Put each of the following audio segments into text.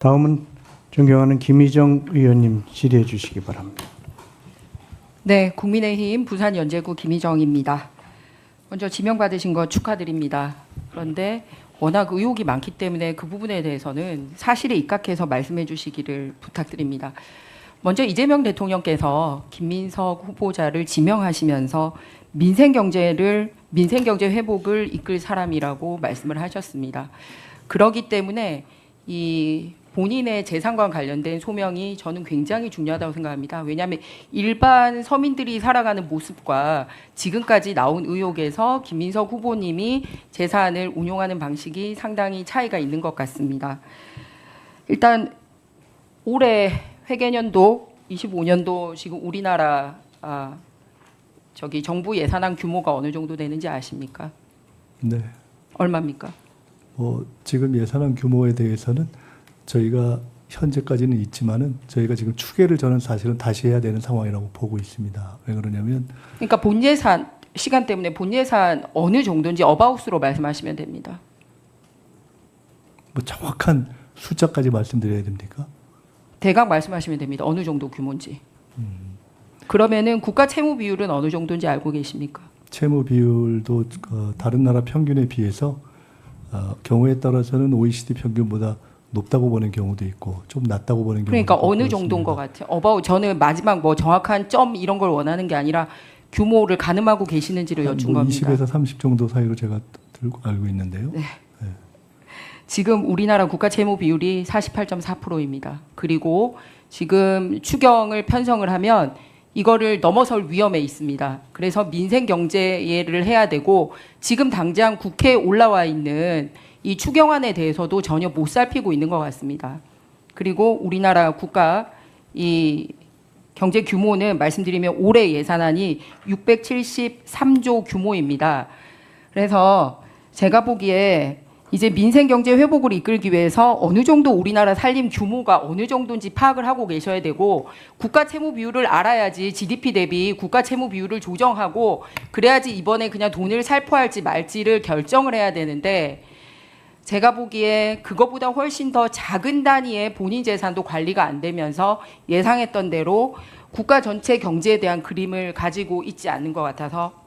다음은 존경하는 김희정 의원님 질의해 주시기 바랍니다. 네, 국민의힘 부산연제구 김희정입니다. 먼저 지명받으신 거 축하드립니다. 그런데 워낙 의혹이 많기 때문에 그 부분에 대해서는 사실에 입각해서 말씀해 주시기를 부탁드립니다. 먼저 이재명 대통령께서 김민석 후보자를 지명하시면서 민생경제 회복을 이끌 사람이라고 말씀을 하셨습니다. 그렇기 때문에 이 본인의 재산과 관련된 소명이 저는 굉장히 중요하다고 생각합니다. 왜냐하면 일반 서민들이 살아가는 모습과 지금까지 나온 의혹에서 김민석 후보님이 재산을 운용하는 방식이 상당히 차이가 있는 것 같습니다. 일단 올해 회계년도 25년도 지금 우리나라 정부 예산안 규모가 어느 정도 되는지 아십니까? 네. 얼마입니까? 지금 예산안 규모에 대해서는 저희가 현재까지는 있지만은 저희가 지금 추계를 저는 사실은 다시 해야 되는 상황이라고 보고 있습니다. 왜 그러냐면 그러니까 본 예산 시간 때문에 본 예산 어느 정도인지 어바웃으로 말씀하시면 됩니다. 뭐 정확한 숫자까지 말씀드려야 됩니까? 대강 말씀하시면 됩니다. 어느 정도 규모인지. 그러면은 국가 채무 비율은 어느 정도인지 알고 계십니까? 채무 비율도 다른 나라 평균에 비해서 경우에 따라서는 OECD 평균보다 높다고 보는 경우도 있고 좀 낮다고 보는 경우도 그러니까 있고 어느 그렇습니다. 정도인 것 같아요. 어바웃 저는 마지막 뭐 정확한 점 이런 걸 원하는 게 아니라 규모를 가늠하고 계시는지를 여쭌 겁니다. 20에서 30 정도 사이로 제가 알고 있는데요. 네. 지금 우리나라 국가 채무 비율이 48.4%입니다. 그리고 지금 추경을 편성을 하면 이거를 넘어설 위험에 있습니다. 그래서 민생 경제를 해야 되고 지금 당장 국회에 올라와 있는 이 추경안에 대해서도 전혀 못 살피고 있는 것 같습니다. 그리고 우리나라 국가 이 경제 규모는 말씀드리면 올해 예산안이 673조 규모입니다. 그래서 제가 보기에 이제 민생 경제 회복을 이끌기 위해서 어느 정도 우리나라 살림 규모가 어느 정도인지 파악을 하고 계셔야 되고 국가 채무 비율을 알아야지 GDP 대비 국가 채무 비율을 조정하고 그래야지 이번에 그냥 돈을 살포할지 말지를 결정을 해야 되는데 제가 보기에 그거보다 훨씬 더 작은 단위의 본인 재산도 관리가 안 되면서 예상했던 대로 국가 전체 경제에 대한 그림을 가지고 있지 않는 것 같아서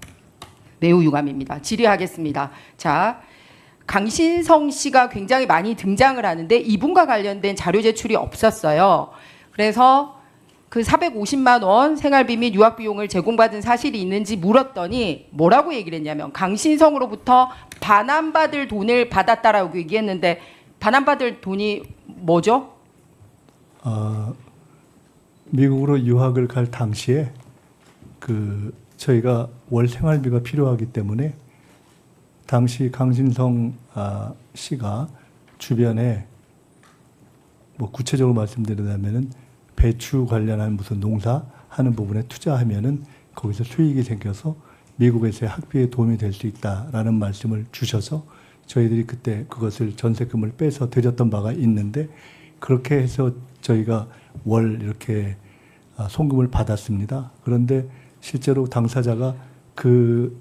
매우 유감입니다. 질의하겠습니다. 자, 강신성 씨가 굉장히 많이 등장을 하는데 이분과 관련된 자료 제출이 없었어요. 그래서 그 450만 원 생활비 및 유학 비용을 제공받은 사실이 있는지 물었더니 뭐라고 얘기를 했냐면 강신성으로부터 반환받을 돈을 받았다라고 얘기했는데 반환받을 돈이 뭐죠? 미국으로 유학을 갈 당시에 저희가 월 생활비가 필요하기 때문에 당시 강신성 씨가 주변에 뭐 구체적으로 말씀드리자면은 배추 관련한 무슨 농사 하는 부분에 투자하면은 거기서 수익이 생겨서 미국에서의 학비에 도움이 될 수 있다라는 말씀을 주셔서 저희들이 그때 그것을 전세금을 빼서 드렸던 바가 있는데 그렇게 해서 저희가 월 이렇게 송금을 받았습니다. 그런데 실제로 당사자가 그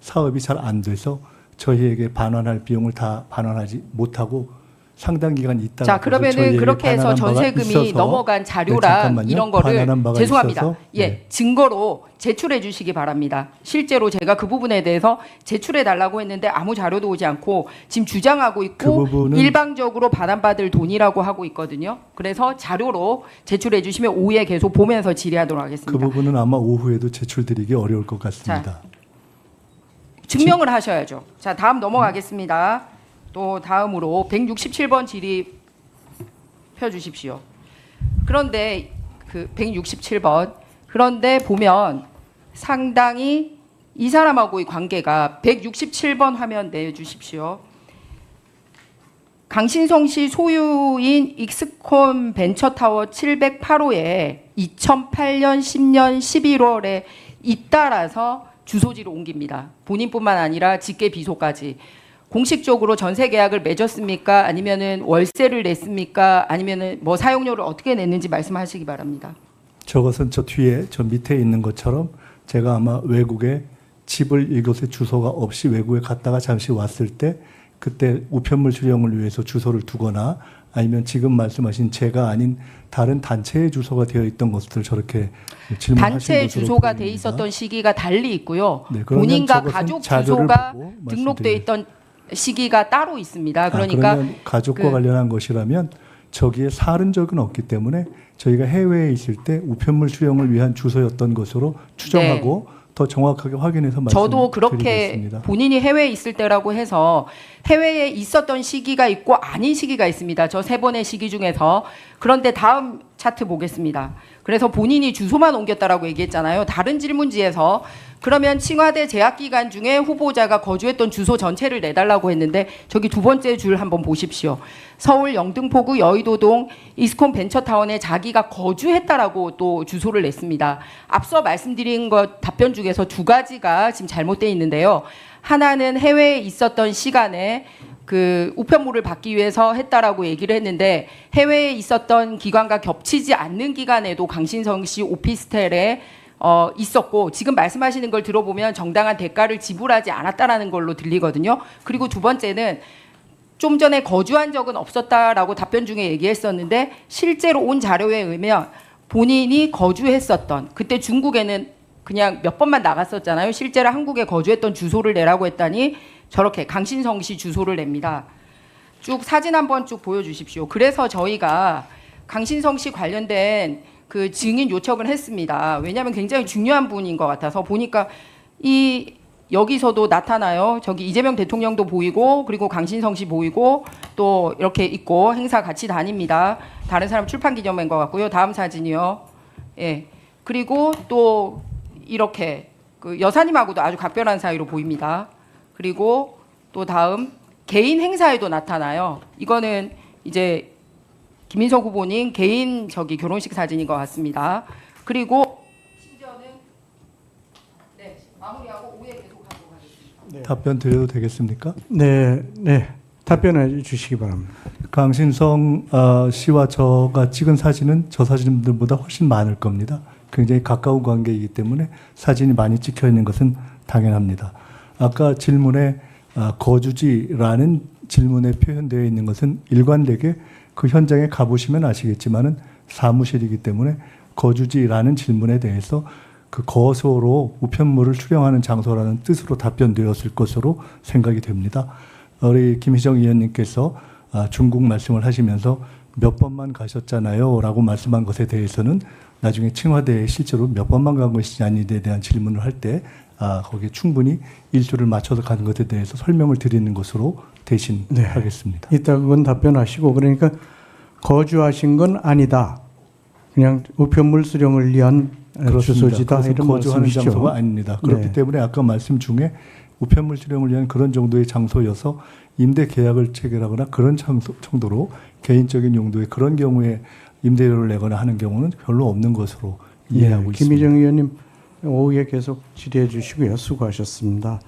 사업이 잘 안 돼서 저희에게 반환할 비용을 다 반환하지 못하고 상당 기간 있다가 자, 그러면은 그렇게 해서 전세금이 넘어간 자료랑 네, 이런 거를 죄송합니다. 있어서, 예, 네. 증거로 제출해 주시기 바랍니다. 실제로 제가 그 부분에 대해서 제출해 달라고 했는데 아무 자료도 오지 않고 지금 주장하고 있고 일방적으로 반환받을 돈이라고 하고 있거든요. 그래서 자료로 제출해 주시면 오후에 계속 보면서 질의하도록 하겠습니다. 그 부분은 아마 오후에도 제출드리기 어려울 것 같습니다. 자, 증명을 하셔야죠. 자, 다음 넘어가겠습니다. 또 다음으로 167번 질의 펴주십시오. 그런데 그 167번 그런데 보면 상당히 이 사람하고의 관계가 167번 화면 내주십시오. 강신성 씨 소유인 익스콘 벤처타워 708호에 2008년 10년 11월에 잇따라서 주소지를 옮깁니다. 본인뿐만 아니라 직계 비소까지. 공식적으로 전세 계약을 맺었습니까? 아니면은 월세를 냈습니까? 아니면은 뭐 사용료를 어떻게 냈는지 말씀하시기 바랍니다. 저것은 저 뒤에 저 밑에 있는 것처럼 제가 아마 외국에 집을 이곳에 주소가 없이 외국에 갔다가 잠시 왔을 때 그때 우편물 수령을 위해서 주소를 두거나 아니면 지금 말씀하신 제가 아닌 다른 단체의 주소가 되어 있던 것을 저렇게 질문하신 단체 것으로 주소가 돼 보입니다. 있었던 시기가 달리 있고요. 네, 그러면 본인과 저것은 가족 자료를 주소가 보고 등록돼 말씀드려요. 있던 시기가 따로 있습니다. 그러니까 그러면 가족과 그- 관련한 것이라면 저기에 사른 적은 없기 때문에 저희가 해외에 있을 때 우편물 수령을 위한 주소였던 것으로 추정하고 더 정확하게 확인해서 저도 그렇게 말씀드리겠습니다. 본인이 해외에 있을 때라고 해서 해외에 있었던 시기가 있고 아닌 시기가 있습니다. 저 세 번의 시기 중에서. 그런데 다음 차트 보겠습니다. 그래서 본인이 주소만 옮겼다라고 얘기했잖아요. 다른 질문지에서 그러면 칭화대 재학 기간 중에 후보자가 거주했던 주소 전체를 내달라고 했는데 저기 두 번째 줄 한번 보십시오. 서울 영등포구 여의도동 이스콘 벤처타운에 자기가 거주했다라고 또 주소를 냈습니다. 앞서 말씀드린 것 답변 중에서 두 가지가 지금 잘못되어 있는데요. 하나는 해외에 있었던 시간에 그 우편물을 받기 위해서 했다라고 얘기를 했는데 해외에 있었던 기간과 겹치지 않는 기간에도 강신성 씨 오피스텔에 있었고 지금 말씀하시는 걸 들어보면 정당한 대가를 지불하지 않았다라는 걸로 들리거든요. 그리고 두 번째는 좀 전에 거주한 적은 없었다라고 답변 중에 얘기했었는데 실제로 온 자료에 의하면 본인이 거주했었던 그때 중국에는 그냥 몇 번만 나갔었잖아요. 실제로 한국에 거주했던 주소를 내라고 했더니 저렇게 강신성 씨 주소를 냅니다. 쭉 사진 한번 쭉 보여주십시오. 그래서 저희가 강신성 씨 관련된 그 증인 요청을 했습니다. 왜냐하면 굉장히 중요한 분인 것 같아서 보니까 이 여기서도 나타나요. 저기 이재명 대통령도 보이고 그리고 강신성 씨 보이고 또 이렇게 있고 행사 같이 다닙니다. 다른 사람 출판 기념회인 것 같고요. 다음 사진이요. 예. 그리고 또 이렇게 그 여사님하고도 아주 각별한 사이로 보입니다. 그리고 또 다음 개인 행사에도 나타나요. 이거는 이제 김인석 후보님 개인 저기 결혼식 사진인 것 같습니다. 그리고 심지어는 네 마무리하고 오해 계속하도록 하겠습니다. 답변 드려도 되겠습니까? 네, 네. 답변해 주시기 바랍니다. 강신성 씨와 저가 찍은 사진은 저 사진들보다 훨씬 많을 겁니다. 굉장히 가까운 관계이기 때문에 사진이 많이 찍혀 있는 것은 당연합니다. 아까 질문에 거주지라는 질문에 표현되어 있는 것은 일관되게 그 현장에 가보시면 아시겠지만은 사무실이기 때문에 거주지라는 질문에 대해서 그 거소로 우편물을 수령하는 장소라는 뜻으로 답변되었을 것으로 생각이 됩니다. 우리 김희정 의원님께서 중국 말씀을 하시면서 몇 번만 가셨잖아요 라고 말씀한 것에 대해서는 나중에 칭화대에 실제로 몇 번만 간 것이지 아니에 대한 질문을 할 때 거기에 충분히 일조를 맞춰서 가는 것에 대해서 설명을 드리는 것으로 대신 네. 하겠습니다. 이따 그건 답변하시고 그러니까 거주하신 건 아니다. 그냥 우편물 수령을 위한 주소지다 그래서 이런 거주하는 말씀이시죠. 장소가 아닙니다. 그렇기 네. 때문에 아까 말씀 중에 우편물 수령을 위한 그런 정도의 장소여서 임대 계약을 체결하거나 그런 정도로 개인적인 용도의 그런 경우에 임대료를 내거나 하는 경우는 별로 없는 것으로 이해하고 있습니다. 김희정 의원님 오후에 계속 질의해 주시고요. 수고하셨습니다.